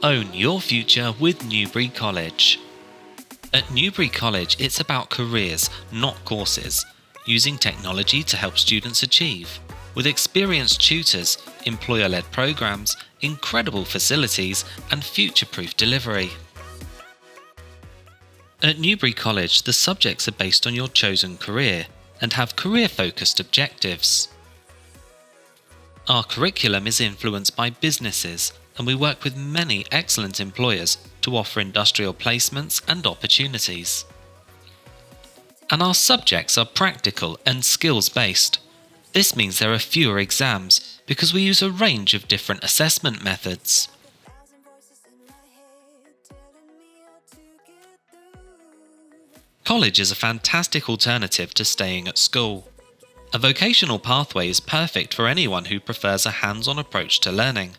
Own your future with Newbury College. At Newbury College, it's about careers, not courses, using technology to help students achieve. With experienced tutors, employer-led programs, incredible facilities, and future-proof delivery. At Newbury College, the subjects are based on your chosen career and have career-focused objectives. Our curriculum is influenced by businesses, and we work with many excellent employers to offer industrial placements and opportunities. And our subjects are practical and skills-based. This means there are fewer exams because we use a range of different assessment methods. College is a fantastic alternative to staying at school. A vocational pathway is perfect for anyone who prefers a hands-on approach to learning,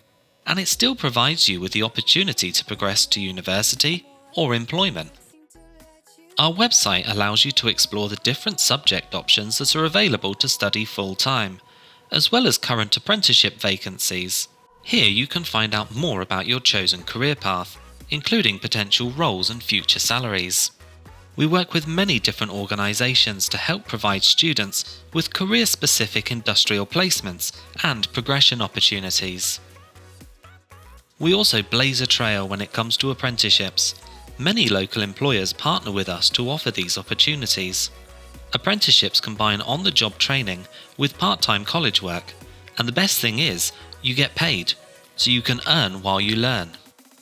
and it still provides you with the opportunity to progress to university or employment. Our website allows you to explore the different subject options that are available to study full-time, as well as current apprenticeship vacancies. Here you can find out more about your chosen career path, including potential roles and future salaries. We work with many different organisations to help provide students with career-specific industrial placements and progression opportunities. We also blaze a trail when it comes to apprenticeships. Many local employers partner with us to offer these opportunities. Apprenticeships combine on-the-job training with part-time college work, and the best thing is, you get paid, so you can earn while you learn.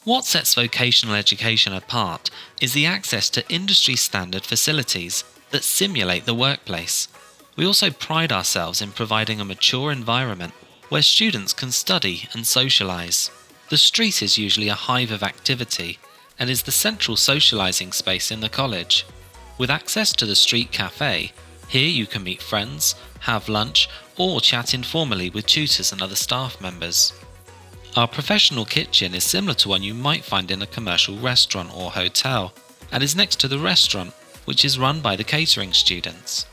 What sets vocational education apart is the access to industry-standard facilities that simulate the workplace. We also pride ourselves in providing a mature environment where students can study and socialise. The street is usually a hive of activity and is the central socialising space in the college. With access to the street cafe, here you can meet friends, have lunch, or chat informally with tutors and other staff members. Our professional kitchen is similar to one you might find in a commercial restaurant or hotel, and is next to the restaurant, which is run by the catering students.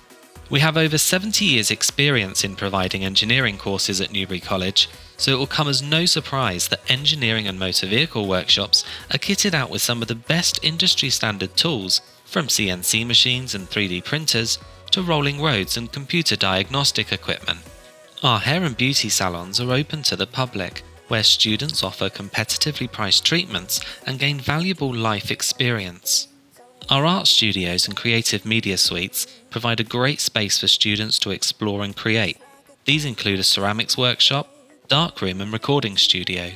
We have over 70 years' experience in providing engineering courses at Newbury College, so it will come as no surprise that engineering and motor vehicle workshops are kitted out with some of the best industry-standard tools, from CNC machines and 3D printers to rolling roads and computer diagnostic equipment. Our hair and beauty salons are open to the public, where students offer competitively priced treatments and gain valuable life experience. Our art studios and creative media suites provide a great space for students to explore and create. These include a ceramics workshop, darkroom and recording studio.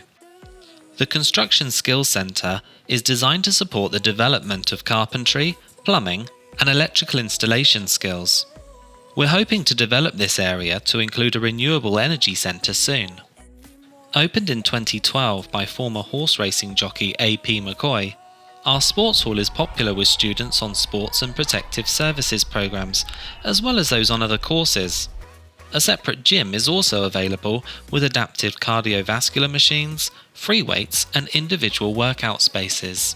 The Construction Skills Centre is designed to support the development of carpentry, plumbing and electrical installation skills. We're hoping to develop this area to include a renewable energy centre soon. Opened in 2012 by former horse racing jockey A.P. McCoy, our sports hall is popular with students on sports and protective services programs, as well as those on other courses. A separate gym is also available with adaptive cardiovascular machines, free weights and individual workout spaces.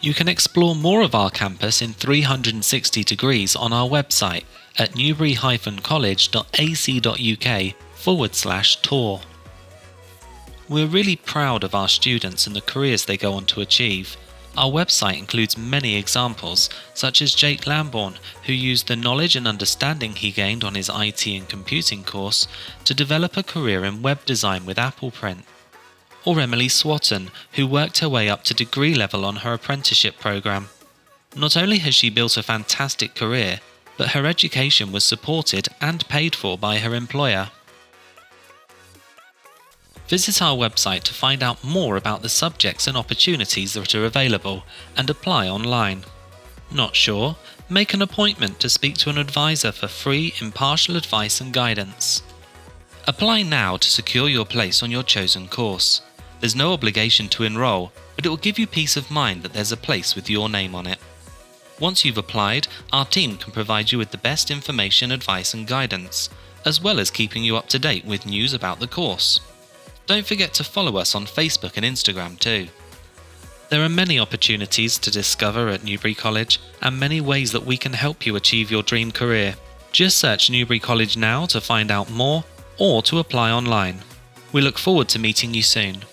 You can explore more of our campus in 360 degrees on our website at newbury-college.ac.uk/tour. We're really proud of our students and the careers they go on to achieve. Our website includes many examples, such as Jake Lambourne, who used the knowledge and understanding he gained on his IT and computing course to develop a career in web design with Apple Print. Or Emily Swatton, who worked her way up to degree level on her apprenticeship program. Not only has she built a fantastic career, but her education was supported and paid for by her employer. Visit our website to find out more about the subjects and opportunities that are available and apply online. Not sure? Make an appointment to speak to an advisor for free, impartial advice and guidance. Apply now to secure your place on your chosen course. There's no obligation to enrol, but it will give you peace of mind that there's a place with your name on it. Once you've applied, our team can provide you with the best information, advice and guidance, as well as keeping you up to date with news about the course. Don't forget to follow us on Facebook and Instagram too. There are many opportunities to discover at Newbury College and many ways that we can help you achieve your dream career. Just search Newbury College now to find out more or to apply online. We look forward to meeting you soon.